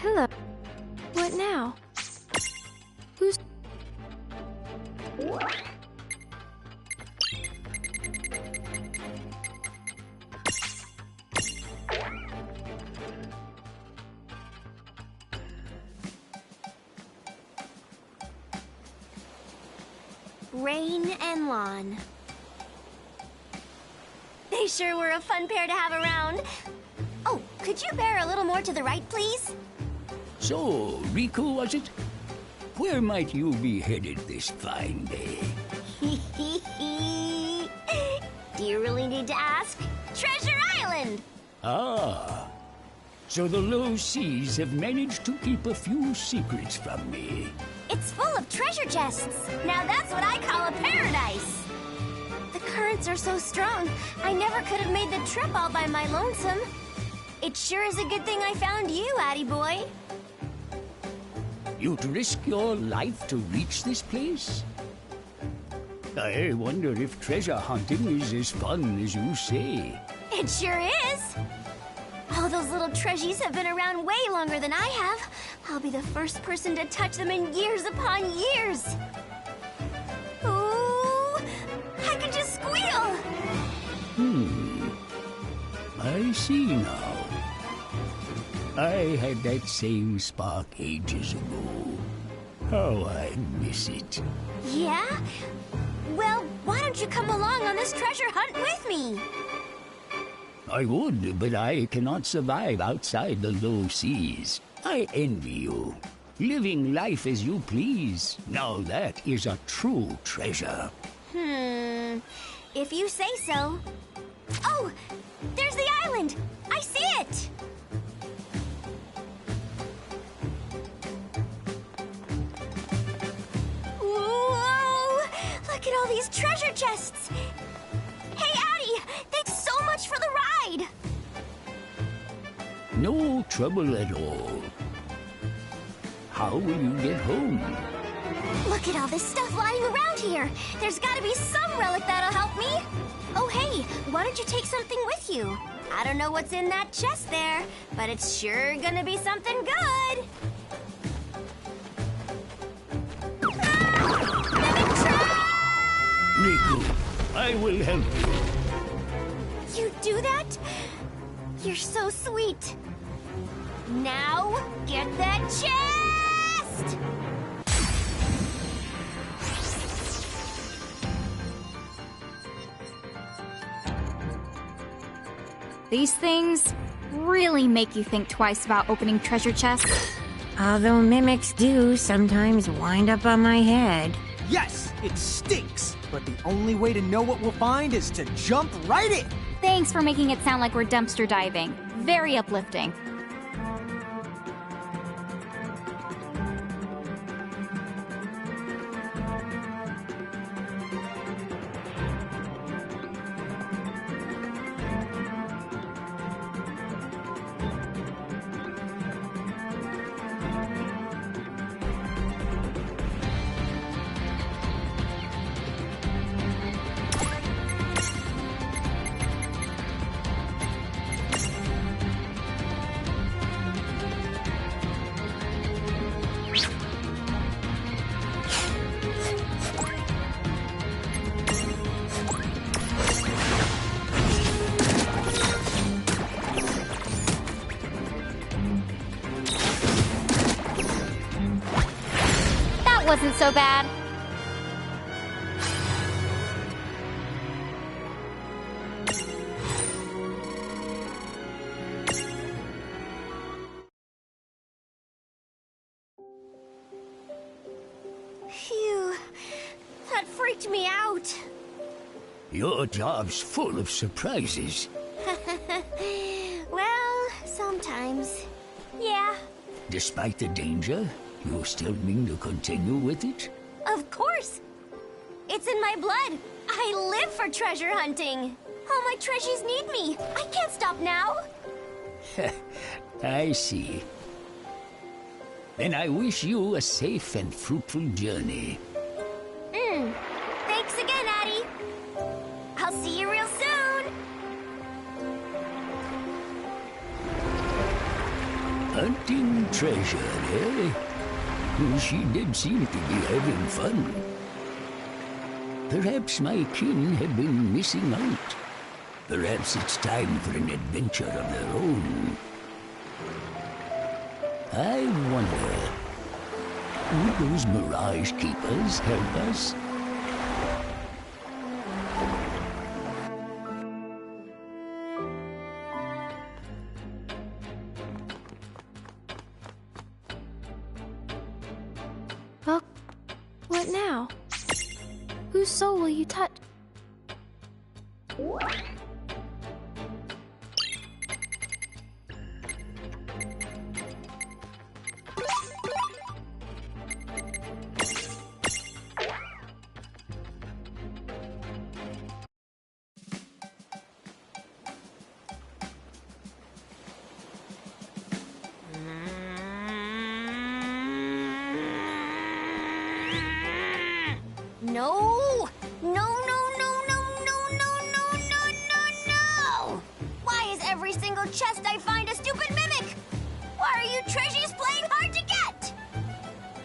Hello. What now? Who's... Rain and Lon. They sure were a fun pair to have around. Oh, could you bear a little more to the right, please? So, Riku, was it? Where might you be headed this fine day? Do you really need to ask? Treasure Island! Ah. So the low seas have managed to keep a few secrets from me. It's full of treasure chests. Now that's what I call a paradise. The currents are so strong, I never could have made the trip all by my lonesome. It sure is a good thing I found you, Addy boy. You'd risk your life to reach this place? I wonder if treasure hunting is as fun as you say. It sure is. All those little treasures have been around way longer than I have. I'll be the first person to touch them in years upon years. Ooh, I can just squeal. I see now. I had that same spark ages ago. How I miss it. Yeah? Well, why don't you come along on this treasure hunt with me? I would, but I cannot survive outside the low seas. I envy you. Living life as you please. Now that is a true treasure. If you say so. Oh, there's the island. I see it. Whoa! Look at all these treasure chests. Hey, Addy, thanks so much for the ride. No trouble at all. How will you get home? Look at all this stuff lying around here. There's got to be some relic that'll help me. Oh, hey, why don't you take something with you? I don't know what's in that chest there, but it's sure gonna be something good. Riku, I will help you. You do that? You're so sweet. Now, get that chest! These things really make you think twice about opening treasure chests. Although mimics do sometimes wind up on my head. Yes, it stinks, but the only way to know what we'll find is to jump right in. Thanks for making it sound like we're dumpster diving. Very uplifting. Wasn't so bad. Phew, that freaked me out. Your job's full of surprises. Well, sometimes. Yeah. Despite the danger, you still mean to continue with it? Of course! It's in my blood! I live for treasure hunting! All my treasures need me! I can't stop now! I see. Then I wish you a safe and fruitful journey. Thanks again, Addy! I'll see you real soon! Hunting treasure, eh? She did seem to be having fun. Perhaps my kin have been missing out. Perhaps it's time for an adventure of their own. I wonder, would those Mirage Keepers help us? Well, what now? Whose soul will you touch? No! No, no, no, no, no, no, no, no, no, no! Why is every single chest I find a stupid mimic? Why are you treasures playing hard to get?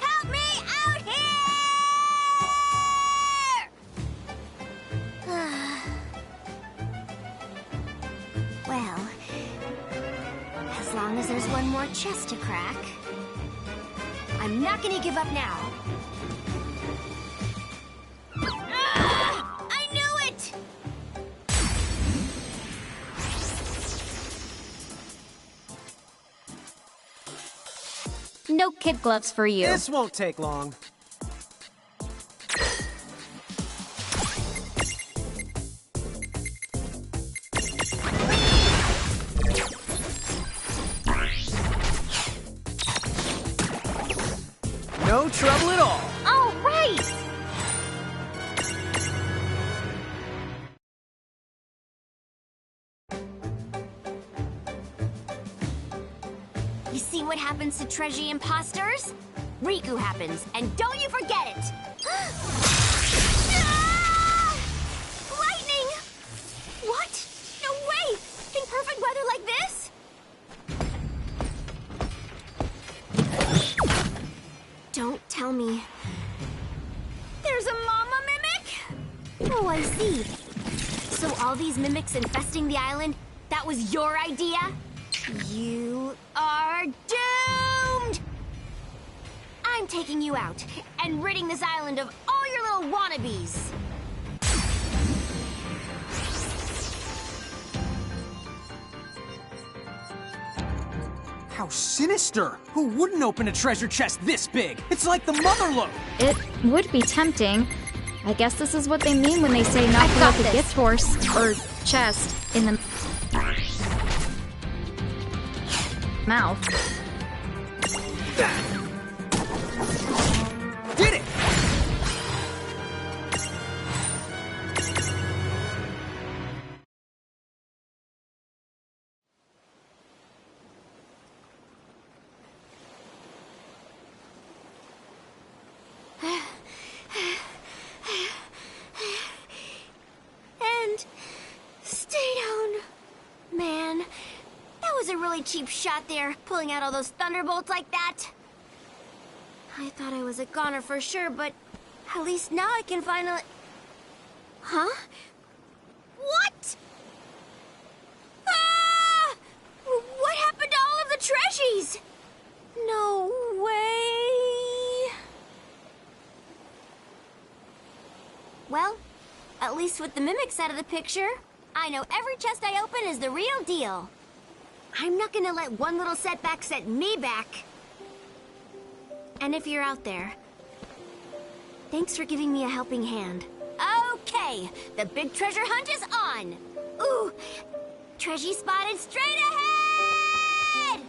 Help me out here! Well, as long as there's one more chest to crack, I'm not gonna give up now. I knew it! No kid gloves for you. This won't take long. No trouble at all. All right! You see what happens to treasure imposters? Riku happens, and don't you forget it! Ah! Lightning! What? No way! In perfect weather like this? Don't tell me. There's a mama mimic? Oh, I see. So all these mimics infesting the island, that was your idea? You are doomed! I'm taking you out and ridding this island of all your little wannabes. How sinister! Who wouldn't open a treasure chest this big? It's like the Mother Lode! It would be tempting. I guess this is what they mean when they say not I've to got let the this. gift horse or chest in the mouth. Did it! And stay down. Man, that was a really cheap shot there, pulling out all those thunderbolts like that. I thought I was a goner for sure, but at least now I can finally... Huh? What? Ah! What happened to all of the treasures? No way. Well, at least with the mimics out of the picture, I know every chest I open is the real deal. I'm not gonna let one little setback set me back. And if you're out there, thanks for giving me a helping hand. Okay, the big treasure hunt is on. Ooh, treasure spotted straight ahead!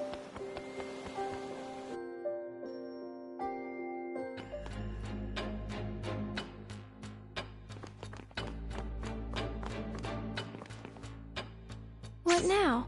What now?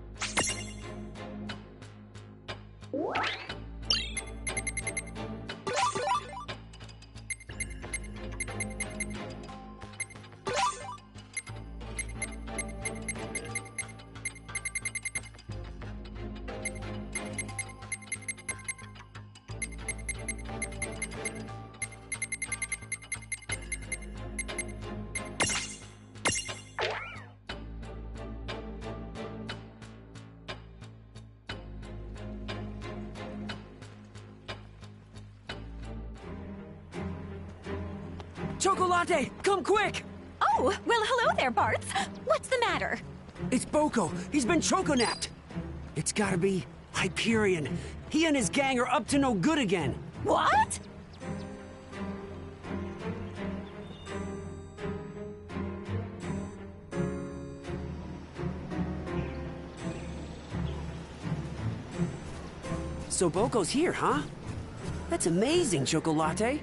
Chocolate, come quick! Oh, well, hello there, Bartz. What's the matter? It's Boko. He's been choco-napped. It's gotta be Hyperion. He and his gang are up to no good again. What? So Boko's here, huh? That's amazing, Chocolate.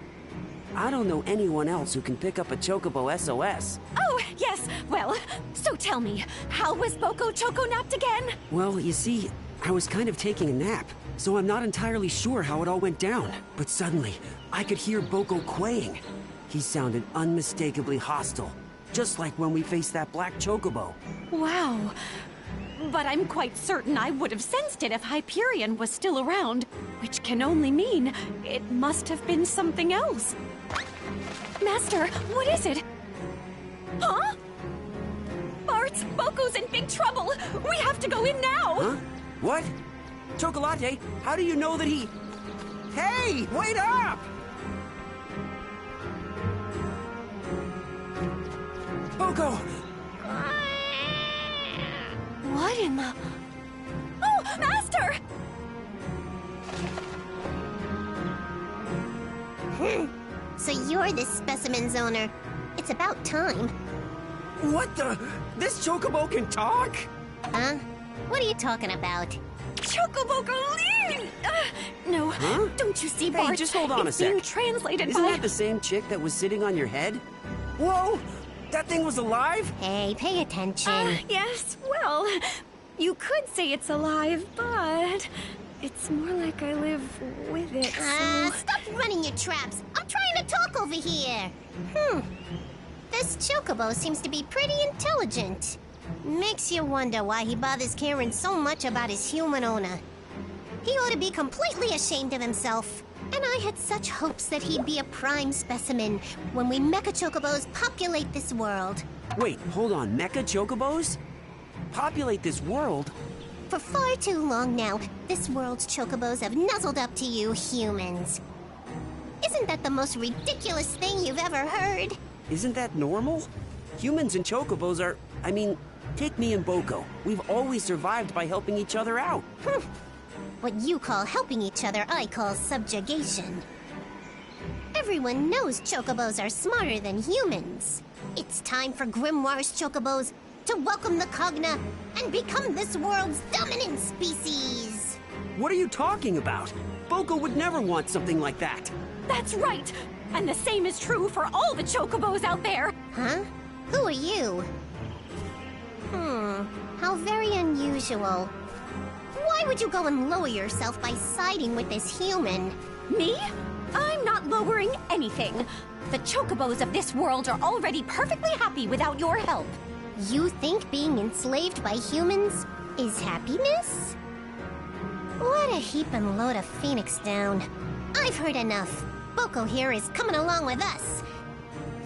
I don't know anyone else who can pick up a Chocobo SOS. Oh, yes. Well, so tell me, how was Boko choco-napped again? Well, you see, I was kind of taking a nap, so I'm not entirely sure how it all went down. But suddenly, I could hear Boko quaying. He sounded unmistakably hostile, just like when we faced that black Chocobo. Wow. But I'm quite certain I would have sensed it if Hyperion was still around, which can only mean it must have been something else. Master, what is it? Huh? Bart, Boko's in big trouble! We have to go in now! Huh? What? Chocolate, how do you know that he... Hey, wait up! Boko! What in the... Oh, Master! So you're this specimen's owner. It's about time. What the... This Chocobo can talk? Huh? What are you talking about? Chocobo Galeen! No, Huh? don't you see, Hey, Bart? just hold on a It's sec. being translated Isn't by... that the same chick that was sitting on your head? Whoa! That thing was alive? Hey, pay attention. Yes, well, you could say it's alive, but it's more like I live with it, so... Stop running your traps. I'm trying to talk over here. This Chocobo seems to be pretty intelligent. Makes you wonder why he bothers caring so much about his human owner. He ought to be completely ashamed of himself. And I had such hopes that he'd be a prime specimen when we Mecha Chocobos populate this world. Wait, hold on. Mecha Chocobos? Populate this world? For far too long now, this world's Chocobos have nuzzled up to you humans. Isn't that the most ridiculous thing you've ever heard? Isn't that normal? Humans and Chocobos are... I mean, take me and Boko. We've always survived by helping each other out. What you call helping each other, I call subjugation. Everyone knows Chocobos are smarter than humans. It's time for Grimoire's Chocobos to welcome the Cogna and become this world's dominant species. What are you talking about? Boko would never want something like that. That's right! And the same is true for all the Chocobos out there! Huh? Who are you? How very unusual. Why would you go and lower yourself by siding with this human? Me? I'm not lowering anything. The Chocobos of this world are already perfectly happy without your help. You think being enslaved by humans is happiness? What a heaping load of Phoenix down. I've heard enough. Boko here is coming along with us.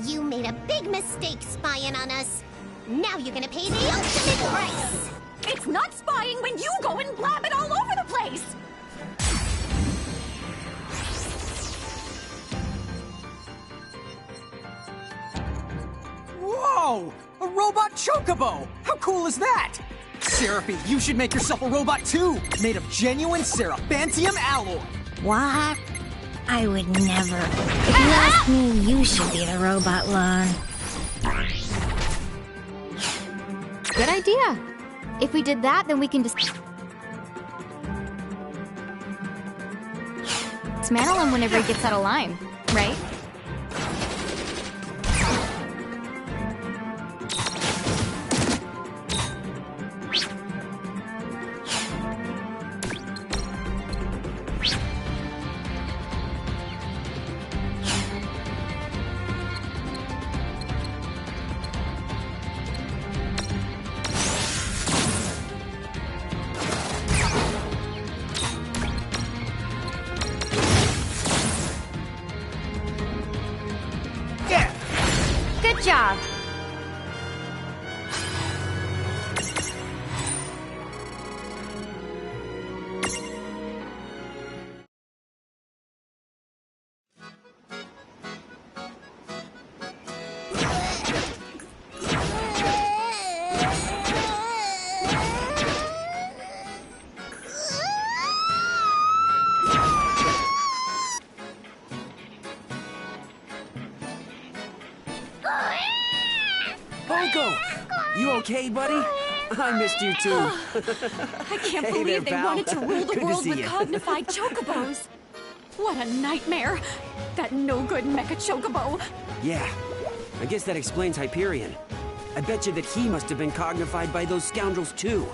You made a big mistake spying on us. Now you're gonna pay the ultimate price. It's not spying when you go and blab it all over the place! Whoa! A robot Chocobo! How cool is that? Seraphie, you should make yourself a robot too! Made of genuine Seraphantium alloy! What? I would never. If you ask me, you should be the robot, Lon. Good idea. If we did that, then we can just dismantle him whenever he gets out of line, right? Good job. Nico! You okay, buddy? I missed you too. I can't Hey believe there, they pal. wanted to rule the Good to world see with ya. cognified chocobos. What a nightmare! That no-good mecha chocobo. Yeah, I guess that explains Hyperion. I bet you that he must have been cognified by those scoundrels too.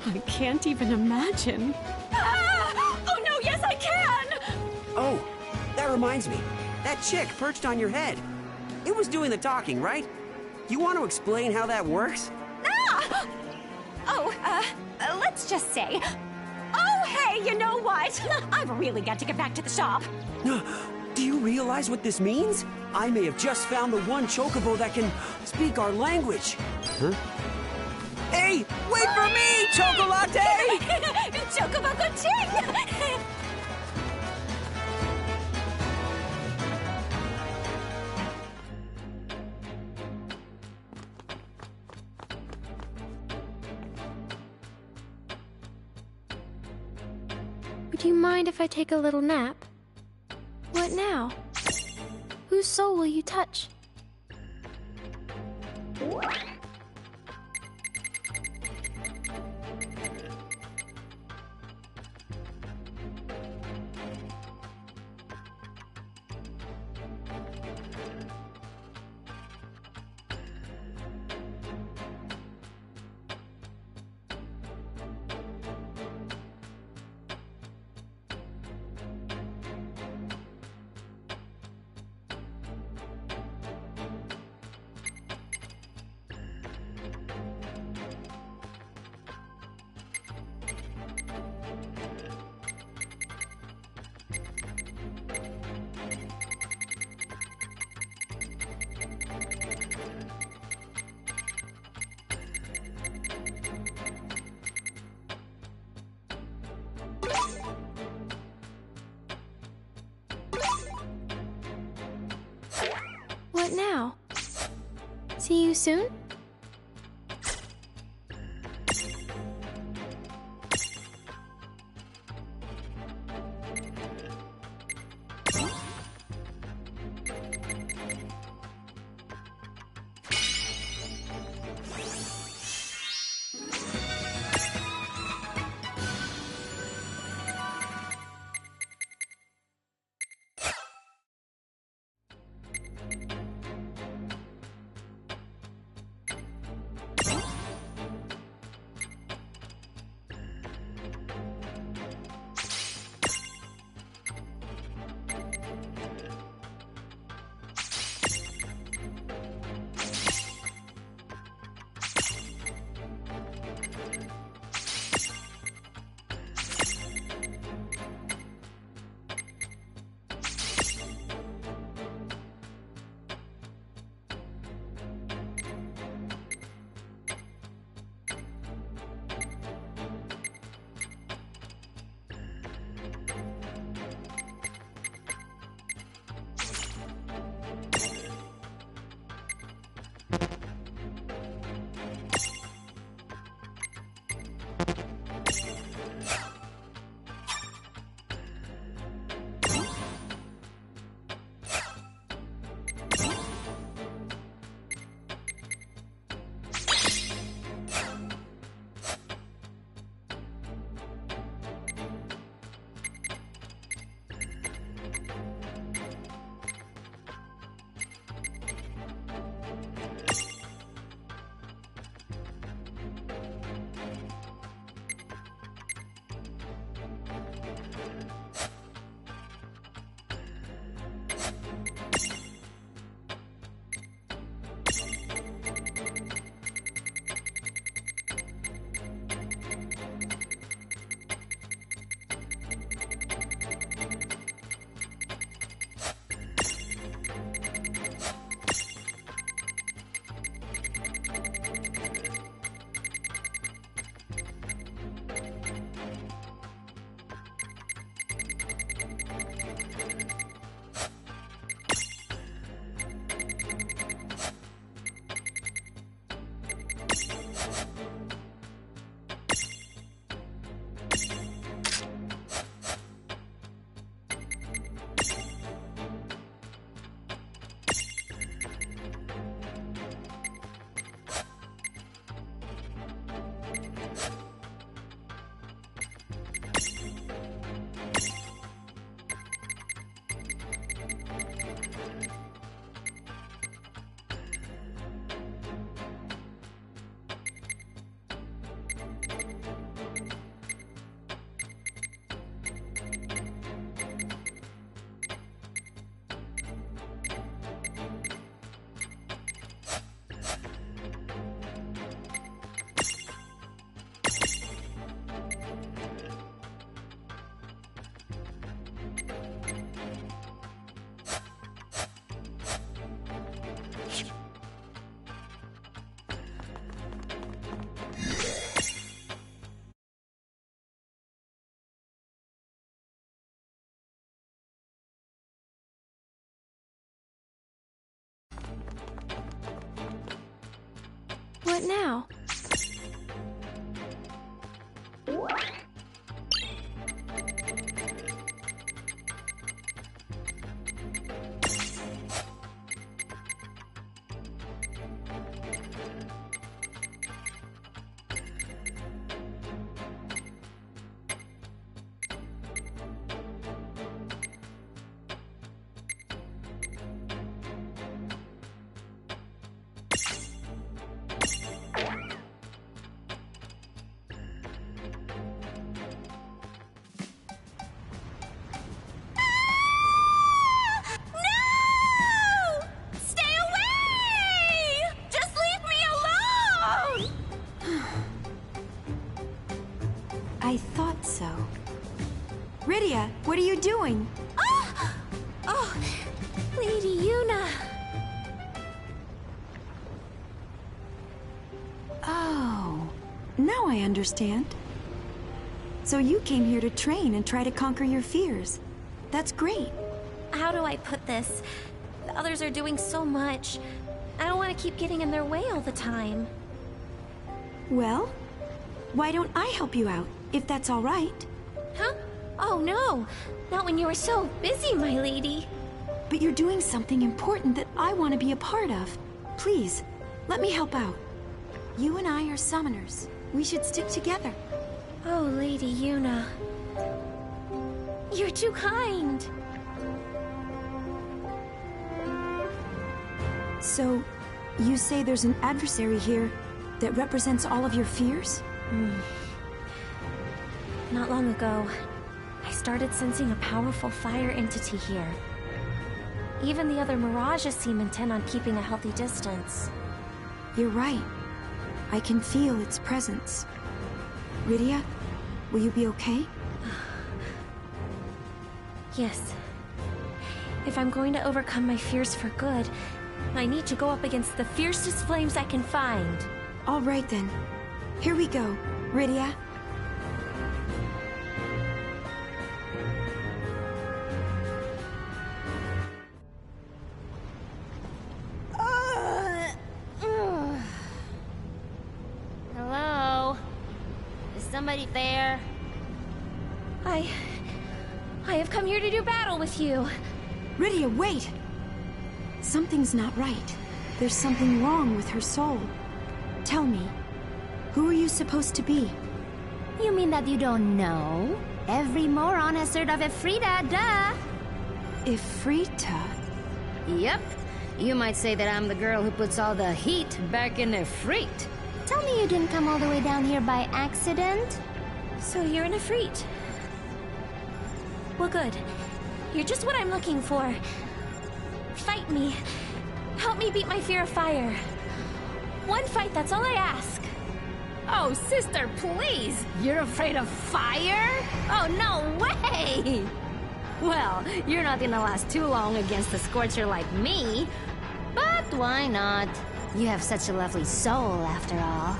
I can't even imagine. Ah! Oh no, yes I can! Oh, that reminds me. That chick perched on your head. It was doing the talking, right? You want to explain how that works? Ah! Oh, let's just say... Oh, hey, you know what? I've really got to get back to the shop. Do you realize what this means? I may have just found the one chocobo that can speak our language. Huh? Hey, wait for me, Chocolate! Chocobo Kuching! Would you mind if I take a little nap? What now? Whose soul will you touch? What now? See you soon? What now? I thought so. Rydia, what are you doing? Oh, Lady Yuna. Oh, now I understand. So you came here to train and try to conquer your fears. That's great. How do I put this? The others are doing so much. I don't want to keep getting in their way all the time. Well, why don't I help you out, if that's all right? Huh? Oh no! Not when you were so busy, my lady. But you're doing something important that I want to be a part of. Please, let me help out. You and I are summoners. We should stick together. Oh, Lady Yuna. You're too kind. So, you say there's an adversary here that represents all of your fears? Not long ago, I started sensing a powerful fire entity here. Even the other Mirages seem intent on keeping a healthy distance. You're right. I can feel its presence. Rydia, will you be okay? Yes. If I'm going to overcome my fears for good, I need to go up against the fiercest flames I can find. All right then. Here we go, Rydia. Hello? Is somebody there? I have come here to do battle with you. Rydia, wait! Something's not right. There's something wrong with her soul. Tell me, who are you supposed to be? You mean that you don't know? Every moron has heard of Ifrita, duh! Ifrita? Yep. You might say that I'm the girl who puts all the heat back in Ifrit. Tell me you didn't come all the way down here by accident? So you're an Ifrit. Well, good. You're just what I'm looking for. Fight me. Help me beat my fear of fire. One fight, that's all I ask. Oh, sister, please! You're afraid of fire? Oh, no way! Well, you're not gonna last too long against a Scorcher like me. But why not? You have such a lovely soul, after all.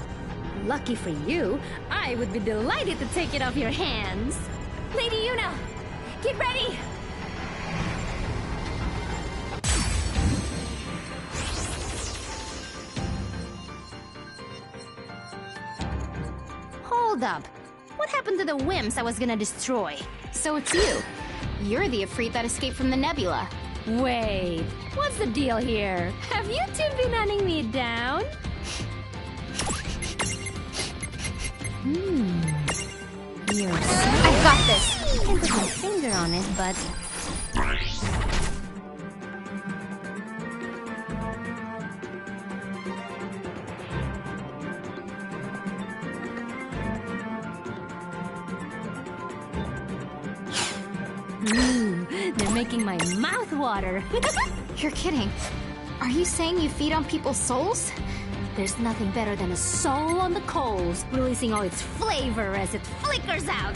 Lucky for you, I would be delighted to take it off your hands. Lady Yuna, get ready! Hold up. What happened to the wimps I was gonna destroy? So it's you. You're the Ifrit that escaped from the nebula. Wait, what's the deal here? Have you two been hunting me down? You're so... I've got this! I can put my finger on it, but... they're making my mouth water. You're kidding. Are you saying you feed on people's souls? There's nothing better than a soul on the coals, releasing all its flavor as it flickers out.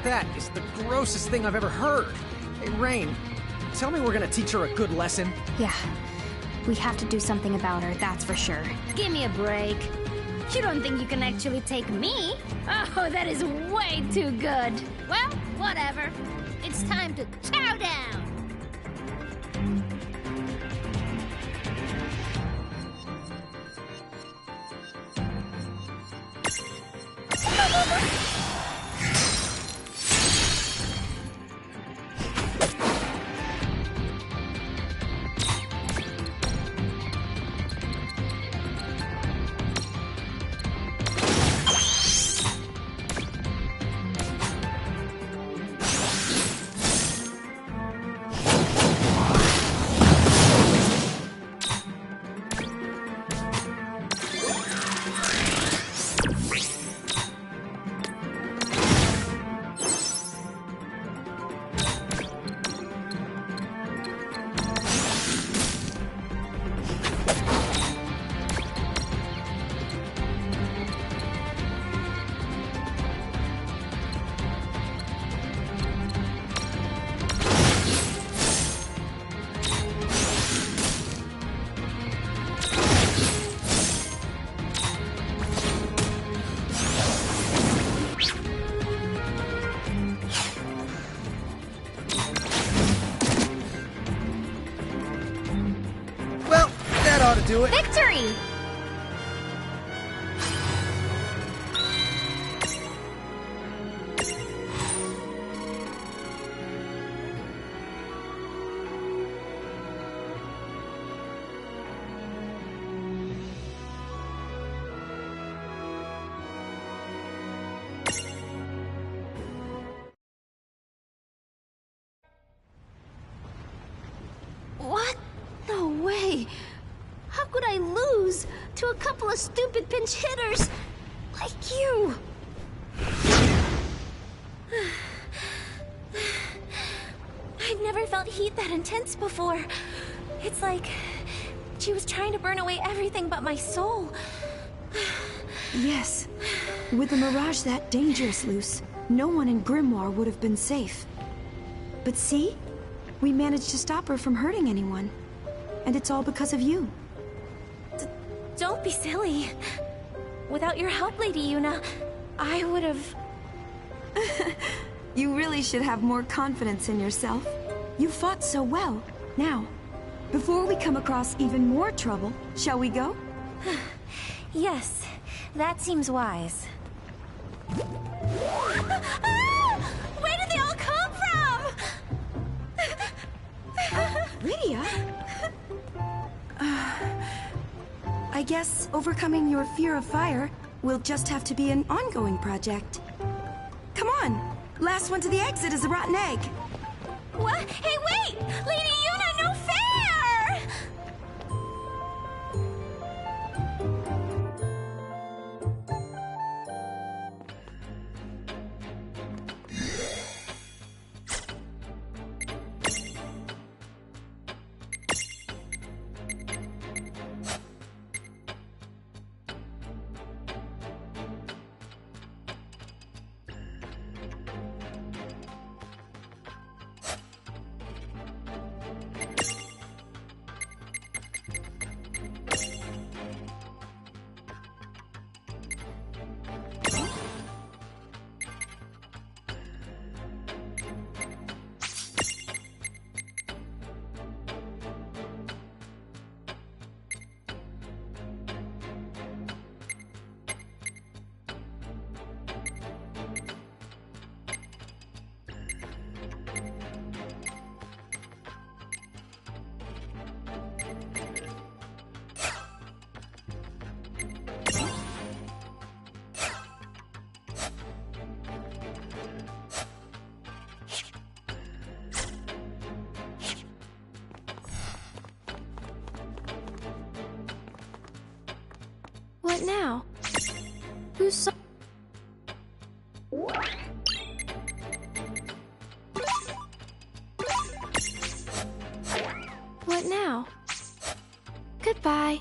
That is the grossest thing I've ever heard. Hey, Rain, tell me we're gonna teach her a good lesson. Yeah. We have to do something about her, that's for sure. Give me a break. You don't think you can actually take me? Oh, that is way too good. Well, whatever. It's time to chow down. Well, that ought to do it. Victory! What? No way. How could I lose to a couple of stupid pinch hitters like you? I've never felt heat that intense before. It's like she was trying to burn away everything but my soul. Yes. With a mirage that dangerous, Luce, no one in Grimoire would have been safe. But see? We managed to stop her from hurting anyone. And it's all because of you. Don't be silly. Without your help, Lady Yuna, I would have... You really should have more confidence in yourself. You fought so well. Now, before we come across even more trouble, shall we go? Yes, that seems wise. Where did they all come from? Rydia? I guess overcoming your fear of fire will just have to be an ongoing project. Come on! Last one to the exit is a rotten egg. What? Hey, wait! Lady Yuna, no fair! What now? Who's so... What now? Goodbye.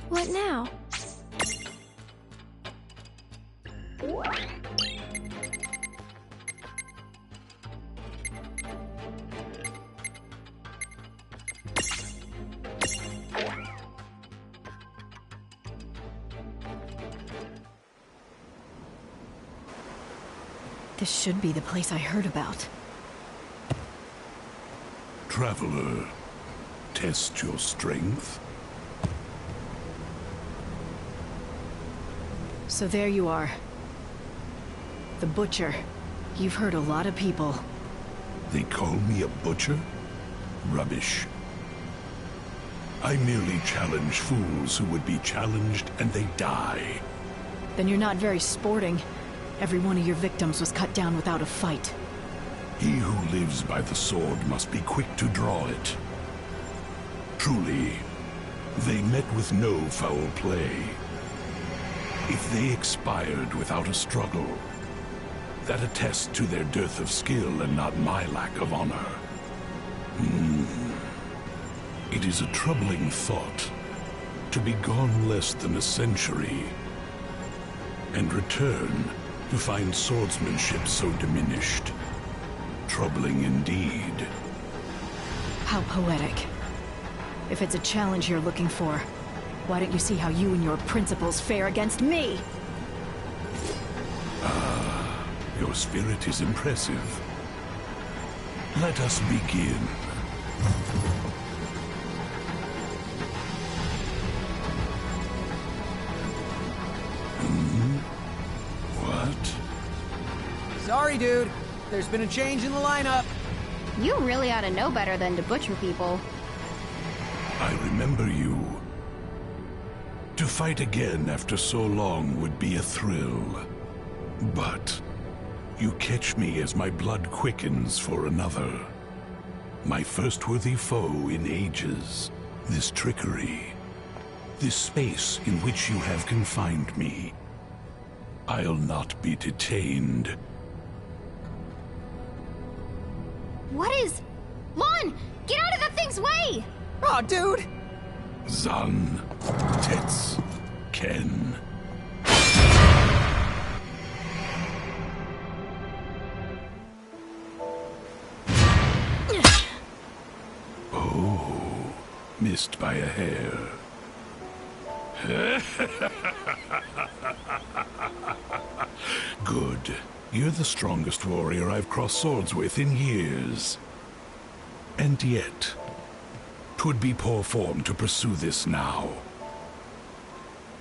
What now? This should be the place I heard about. Traveler, test your strength. So there you are. The Butcher. You've hurt a lot of people. They call me a butcher? Rubbish. I merely challenge fools who would be challenged and they die. Then you're not very sporting. Every one of your victims was cut down without a fight. He who lives by the sword must be quick to draw it. Truly, they met with no foul play. If they expired without a struggle, that attests to their dearth of skill and not my lack of honor. It is a troubling thought to be gone less than a century and return to find swordsmanship so diminished. Troubling indeed. How poetic. If it's a challenge you're looking for, why don't you see how you and your principles fare against me? Your spirit is impressive. Let us begin. What? Sorry, dude. There's been a change in the lineup. You really ought to know better than to butcher people. I remember you. To fight again after so long would be a thrill. But you catch me as my blood quickens for another. My first worthy foe in ages. This trickery. This space in which you have confined me. I'll not be detained. What is... Lon! Get out of that thing's way! Aw, dude! Zan, Tets, Ken. Oh, missed by a hair. Good. You're the strongest warrior I've crossed swords with in years. And yet, 'twould be poor form to pursue this now.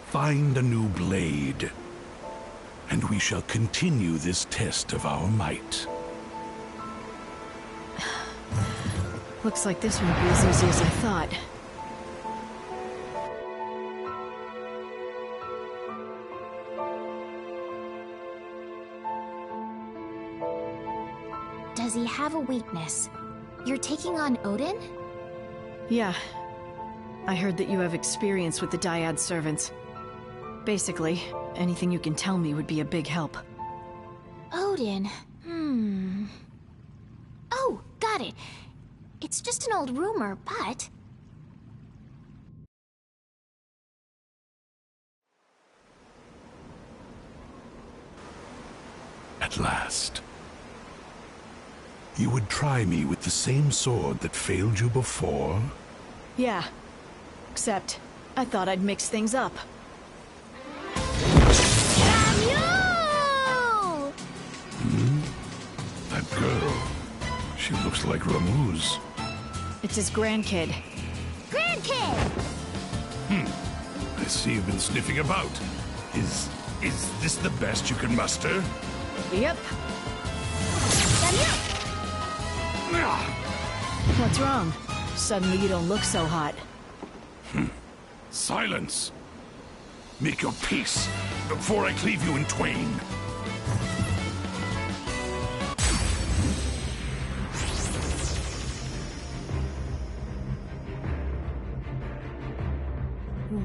Find a new blade, and we shall continue this test of our might. Looks like this won't be as easy as I thought. Does he have a weakness? You're taking on Odin? Yeah. I heard that you have experience with the Dyad servants. Basically, anything you can tell me would be a big help. Odin. Oh, got it. It's just an old rumor, but... At last. You would try me with the same sword that failed you before? Yeah. Except, I thought I'd mix things up. That girl. She looks like Ramuz. It's his grandkid. Grandkid! I see you've been sniffing about. Is this the best you can muster? Yep. What's wrong? Suddenly you don't look so hot. Silence! Make your peace before I cleave you in twain.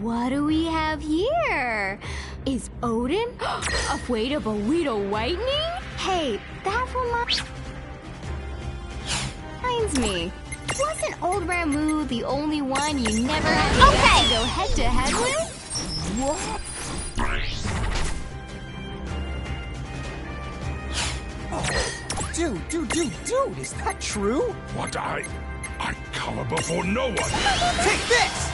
What do we have here? Is Odin afraid of a little whitening? Hey, that reminds reminds me. Wasn't old Ramu the only one you never had to go head-to-head with? What? Dude, is that true? What I cower before no one. Take this!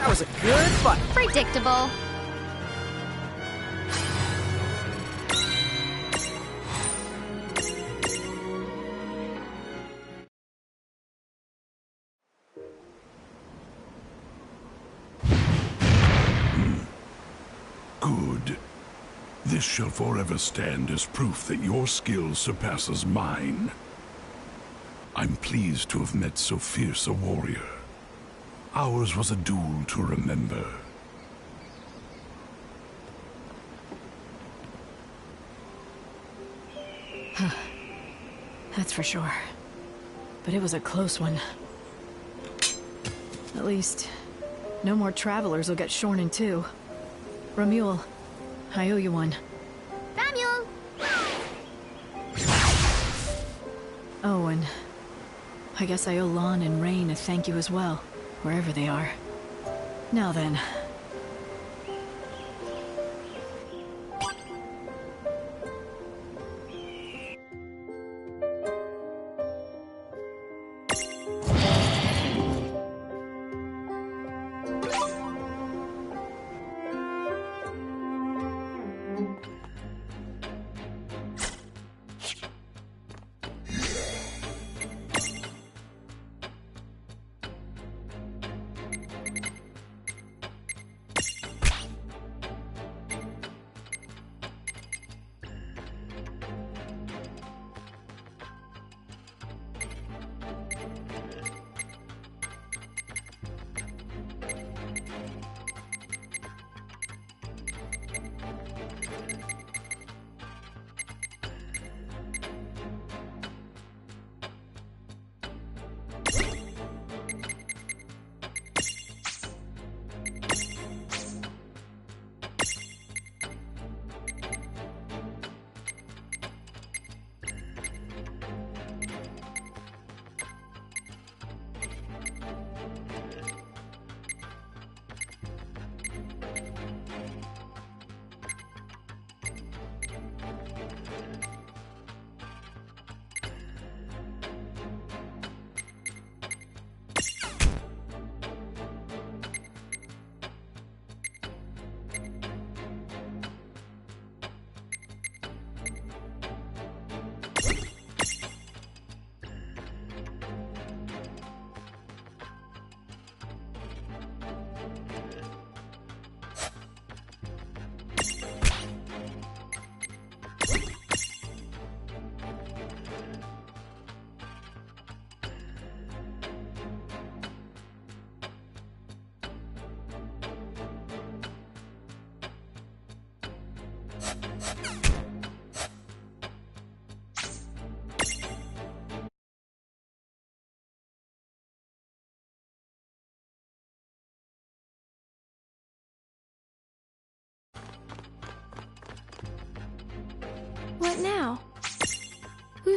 Was a good fight. Predictable. Good. This shall forever stand as proof that your skill surpasses mine. I'm pleased to have met so fierce a warrior. Ours was a duel to remember. That's for sure. But it was a close one. At least, no more travelers will get shorn in two. Ramule, I owe you one. Ramule! Oh, and I guess I owe Lon and Rain a thank you as well, wherever they are. Now then. What now? Who...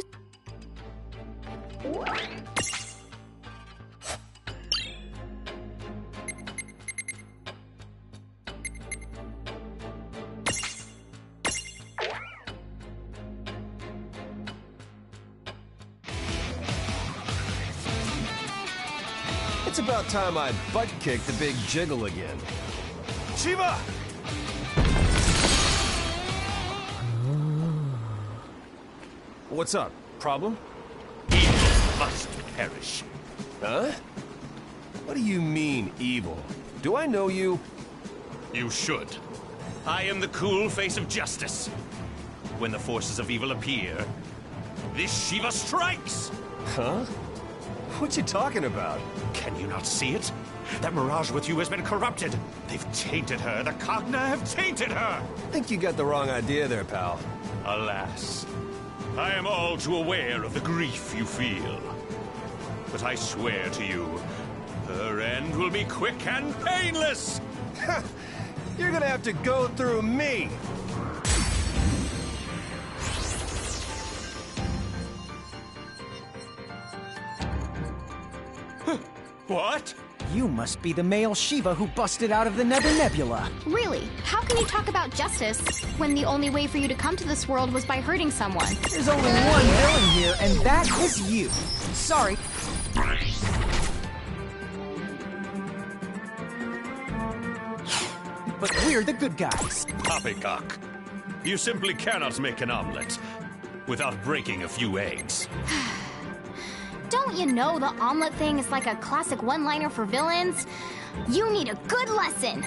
It's about time I butt-kicked the big jiggle again. Shiva! What's up? Problem? Evil must perish. Huh? What do you mean, evil? Do I know you? You should. I am the cool face of justice. When the forces of evil appear, this Shiva strikes! Huh? What you talking about? Can you not see it? That Mirage with you has been corrupted. They've tainted her. The Cogna have tainted her. Think you got the wrong idea there, pal. Alas, I am all too aware of the grief you feel. But I swear to you, her end will be quick and painless! You're gonna have to go through me! What? You must be the male Shiva who busted out of the Nether Nebula. Really? How can you talk about justice when the only way for you to come to this world was by hurting someone? There's only one villain here, and that is you. Sorry. But we're the good guys. Poppycock, you simply cannot make an omelet without breaking a few eggs. Don't you know the omelet thing is like a classic one-liner for villains? You need a good lesson!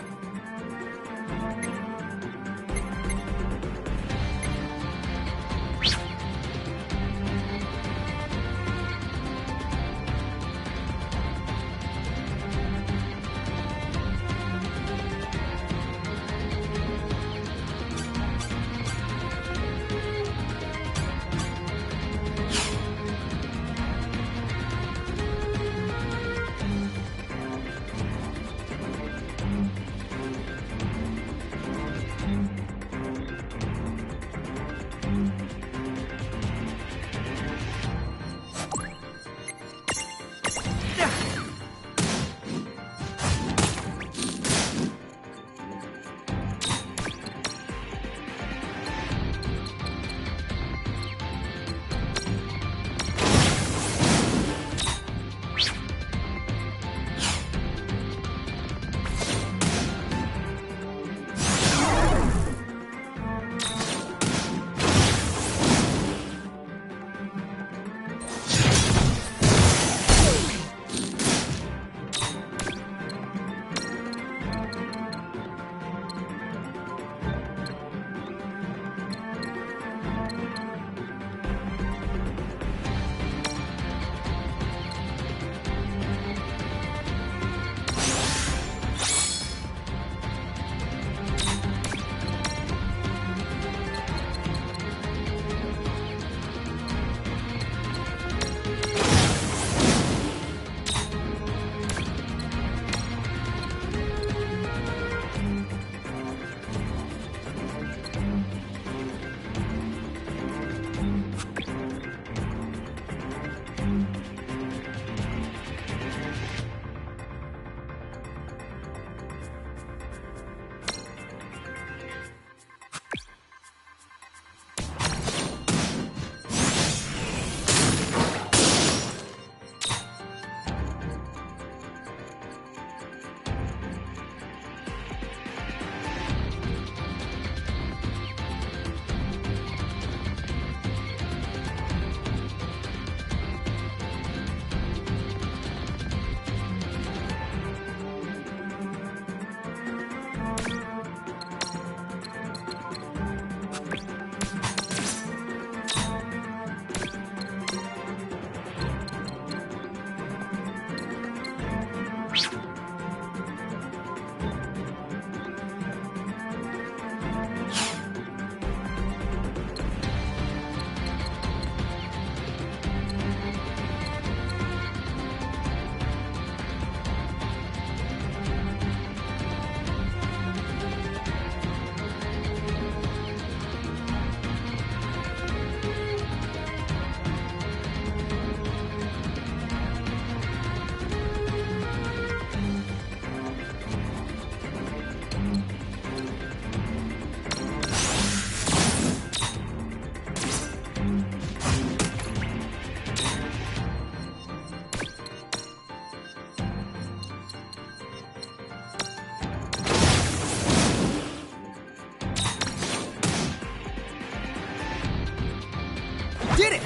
did it!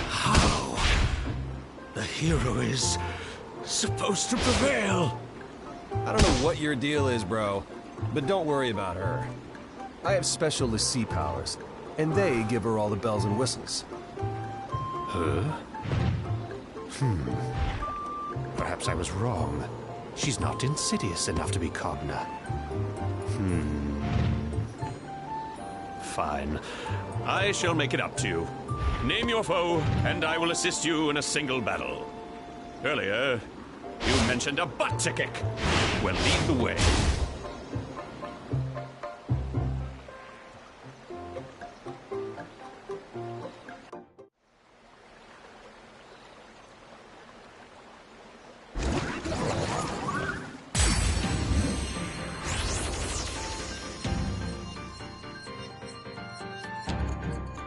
How? The hero is supposed to prevail. I don't know what your deal is, bro, but don't worry about her. I have special l'Cie powers, and they give her all the bells and whistles. Huh? Perhaps I was wrong. She's not insidious enough to be Cogna. Fine. I shall make it up to you. Name your foe, and I will assist you in a single battle. Earlier, you mentioned a butt-to-kick. Well, lead the way.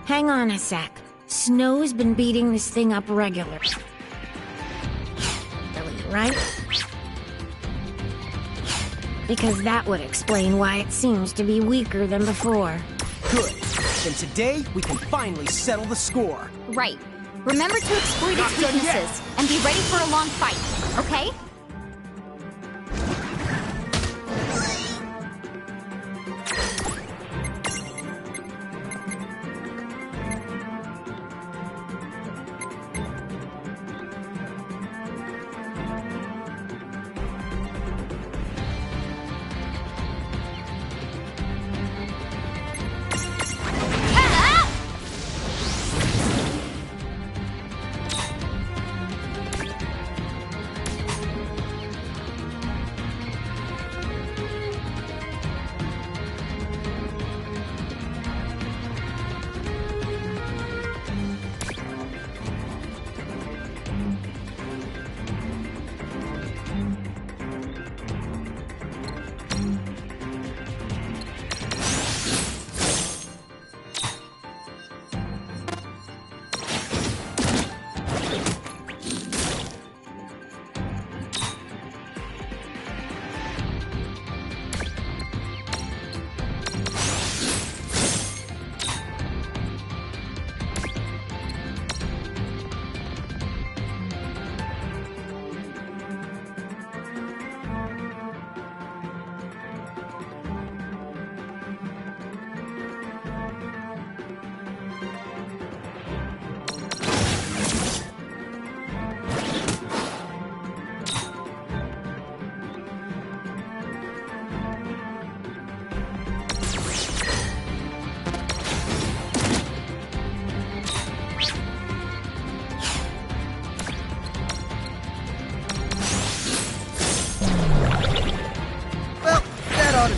Hang on a sec. Snow's been beating this thing up regular. Right? Because that would explain why it seems to be weaker than before. Good. Then today, we can finally settle the score. Right. Remember to exploit its weaknesses and be ready for a long fight, okay?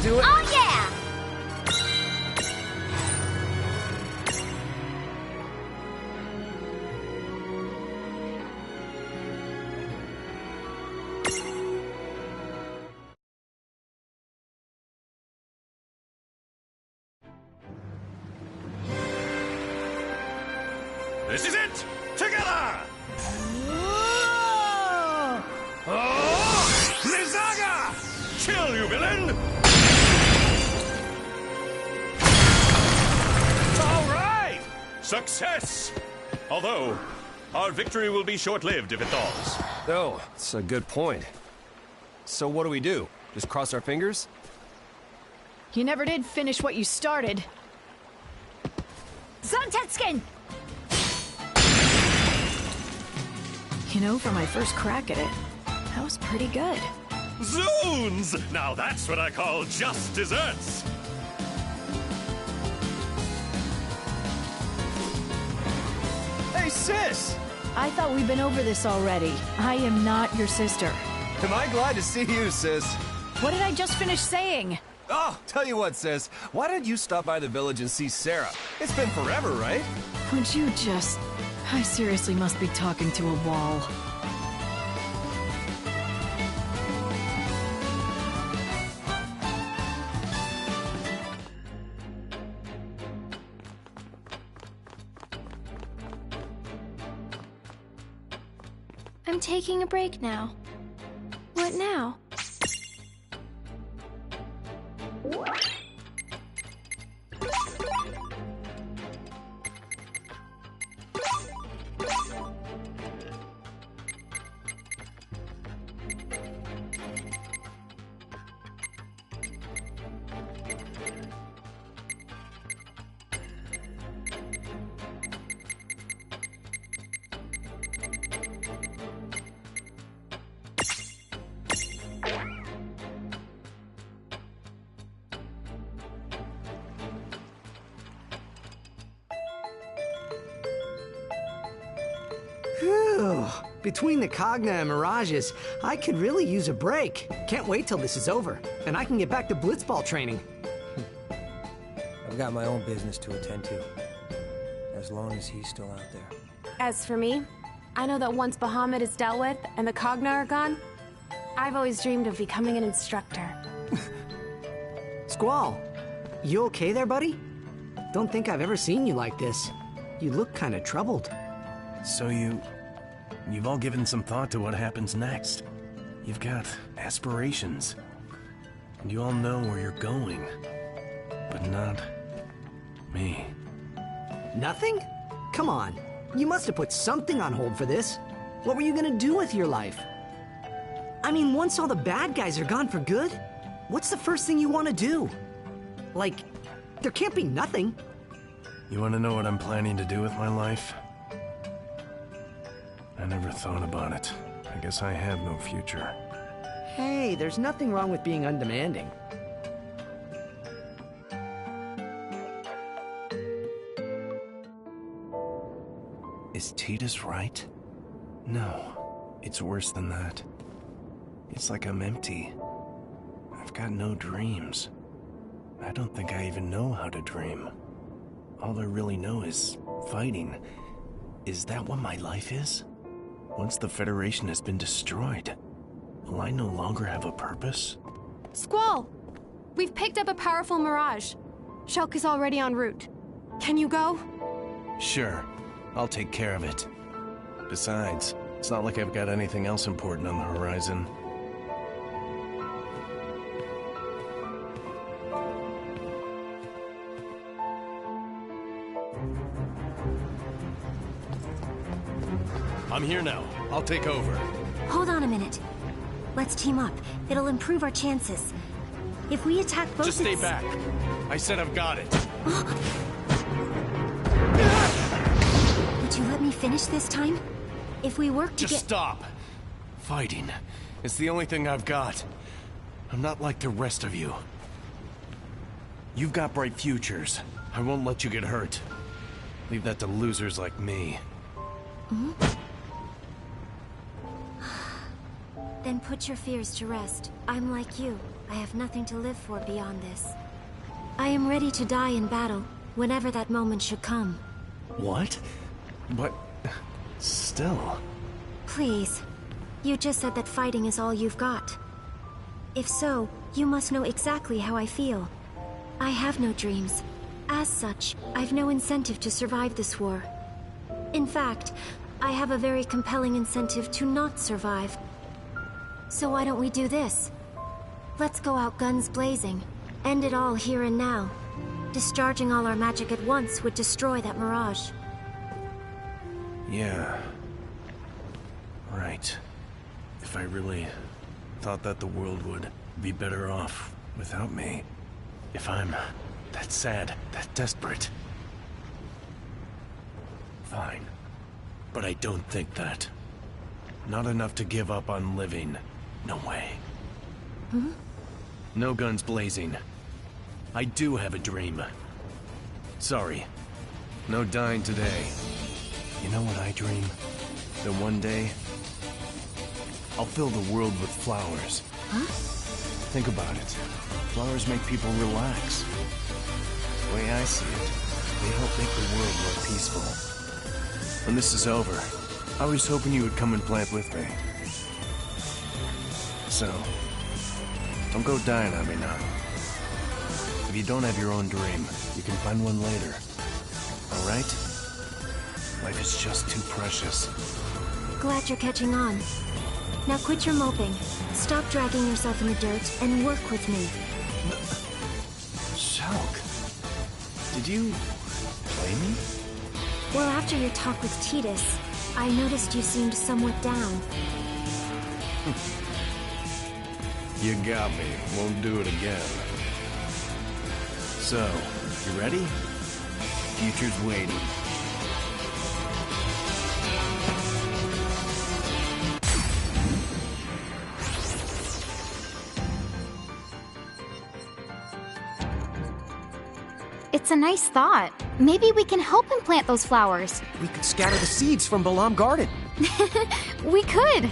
Do it. Oh, yeah! This is it! Together! Blizzaga! Chill, you villain! All right! Success! Although, our victory will be short-lived if it thaws. Oh, that's a good point. So what do we do? Just cross our fingers? You never did finish what you started. Zontetskin! You know, for my first crack at it, that was pretty good. Zoons! Now that's what I call just desserts! Hey, sis! I thought we'd been over this already. I am not your sister. Am I glad to see you, sis? What did I just finish saying? Oh, tell you what, sis. Why don't you stop by the village and see Sarah? It's been forever, right? Would you just... I seriously must be talking to a wall. I'm taking a break now. What now? Phew. Between the Cogna and Mirages, I could really use a break. Can't wait till this is over, and I can get back to blitzball training. I've got my own business to attend to, as long as he's still out there. As for me, I know that once Bahamut is dealt with and the Cogna are gone, I've always dreamed of becoming an instructor. Squall, you okay there, buddy? Don't think I've ever seen you like this. You look kind of troubled. So you've all given some thought to what happens next. You've got aspirations. And you all know where you're going. But not me. Nothing? Come on. You must have put something on hold for this. What were you gonna do with your life? I mean, once all the bad guys are gone for good, what's the first thing you want to do? Like, there can't be nothing. You want to know what I'm planning to do with my life? I never thought about it. I guess I have no future. Hey, there's nothing wrong with being undemanding. Is Tidus right? No, it's worse than that. It's like I'm empty. I've got no dreams. I don't think I even know how to dream. All I really know is fighting. Is that what my life is? Once the Federation has been destroyed, will I no longer have a purpose? Squall! We've picked up a powerful Mirage. Shulk is already en route. Can you go? Sure, I'll take care of it. Besides, it's not like I've got anything else important on the horizon. I'm here now. I'll take over. Hold on a minute. Let's team up. It'll improve our chances. If we attack both... Just stay back. I said I've got it. Would you let me finish this time? If we work Just stop. Fighting. It's the only thing I've got. I'm not like the rest of you. You've got bright futures. I won't let you get hurt. Leave that to losers like me. Hmm? Then put your fears to rest. I'm like you. I have nothing to live for beyond this. I am ready to die in battle, whenever that moment should come. What? But... still... Please. You just said that fighting is all you've got. If so, you must know exactly how I feel. I have no dreams. As such, I've no incentive to survive this war. In fact, I have a very compelling incentive to not survive. So why don't we do this? Let's go out guns blazing. End it all here and now. Discharging all our magic at once would destroy that Mirage. Yeah. Right. If I really thought that the world would be better off without me. If I'm that sad, that desperate. Fine. But I don't think that. Not enough to give up on living. No way. Hmm? No guns blazing. I do have a dream. Sorry. No dying today. You know what I dream? That one day, I'll fill the world with flowers. Huh? Think about it. Flowers make people relax. The way I see it, they help make the world more peaceful. When this is over, I was hoping you would come and plant with me. So, don't go dying on me now. If you don't have your own dream, you can find one later. Alright? Life is just too precious. Glad you're catching on. Now quit your moping. Stop dragging yourself in the dirt and work with me. Shulk, did you play me? Well, after your talk with Tidus, I noticed you seemed somewhat down. You got me. Won't do it again. So, you ready? Future's waiting. It's a nice thought. Maybe we can help him plant those flowers. We could scatter the seeds from Balam Garden. We could.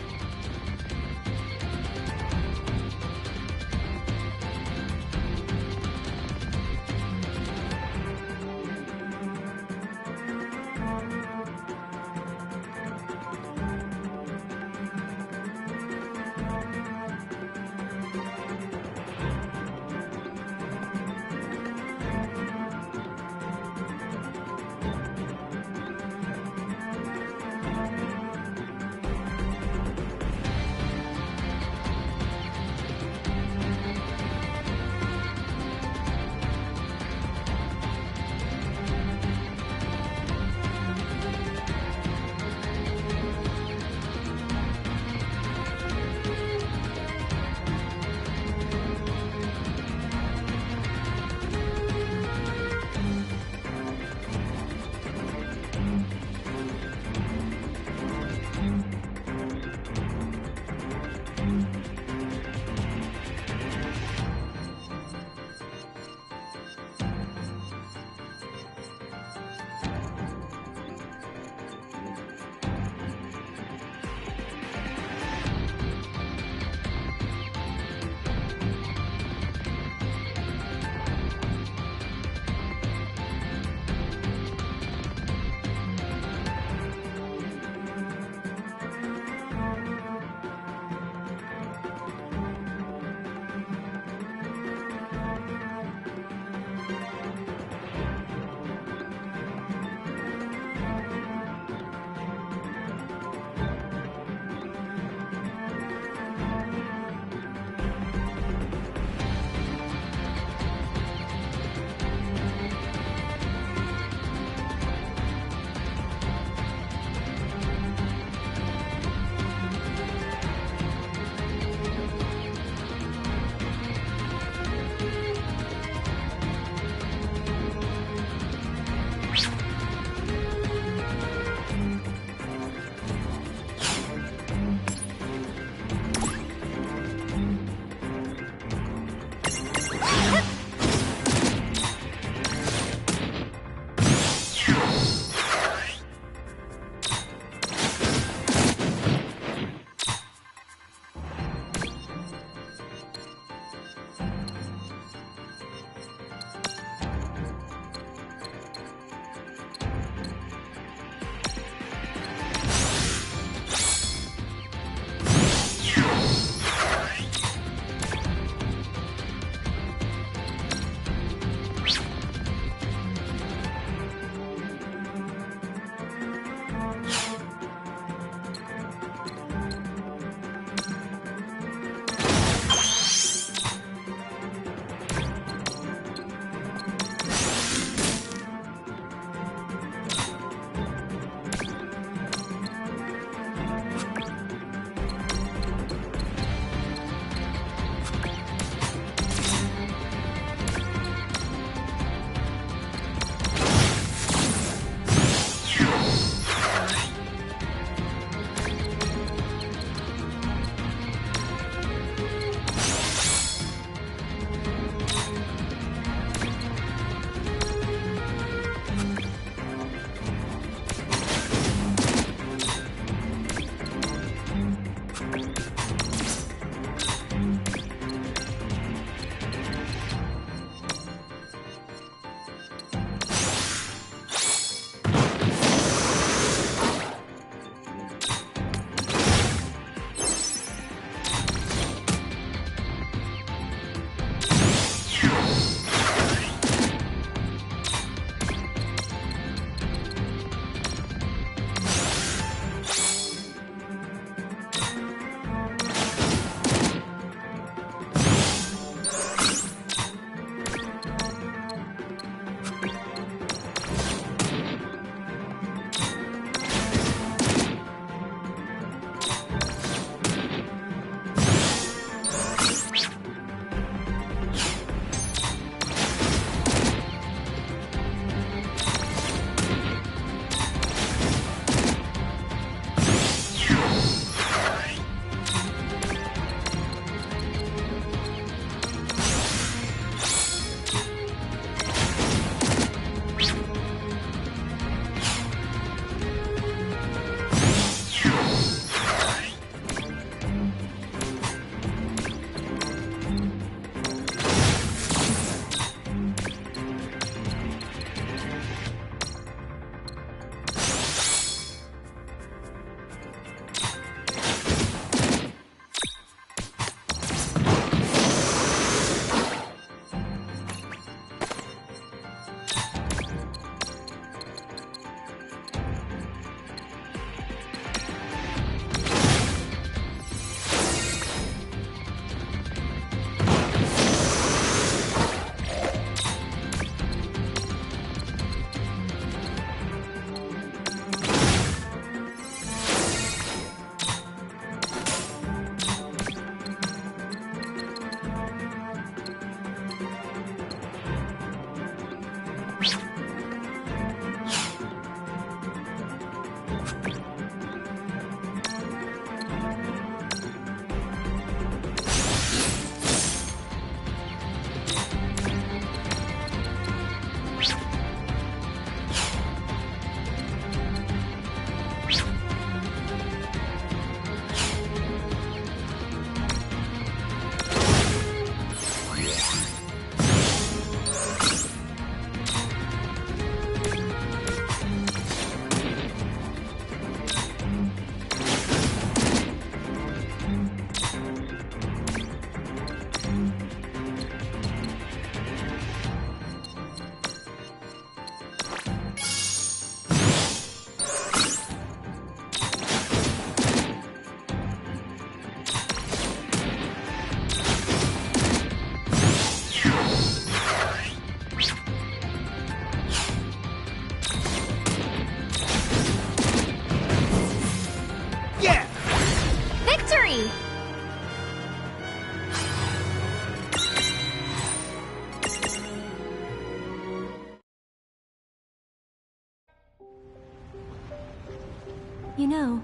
You know,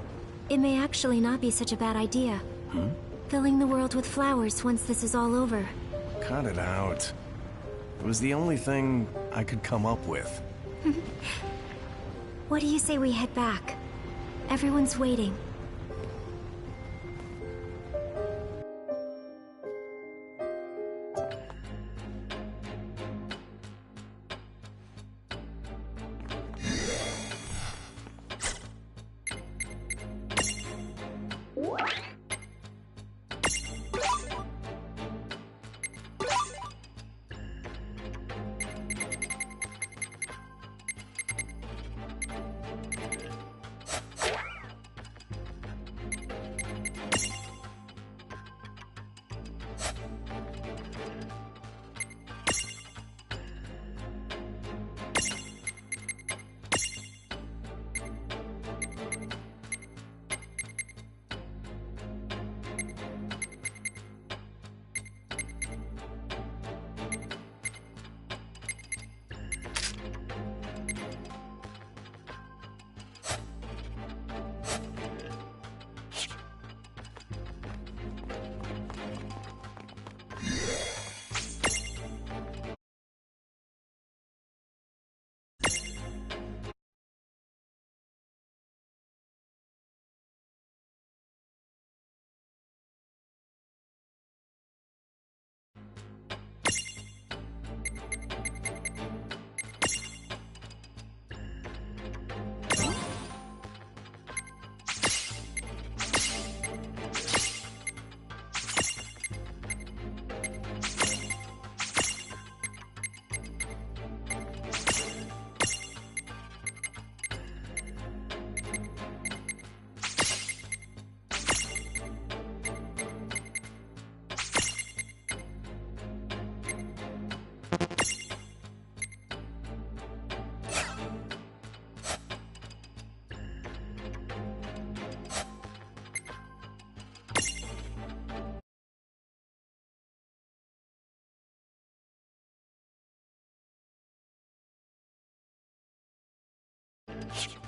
it may actually not be such a bad idea. Filling the world with flowers once this is all over. Cut it out. It was the only thing I could come up with. What do you say we head back? Everyone's waiting. You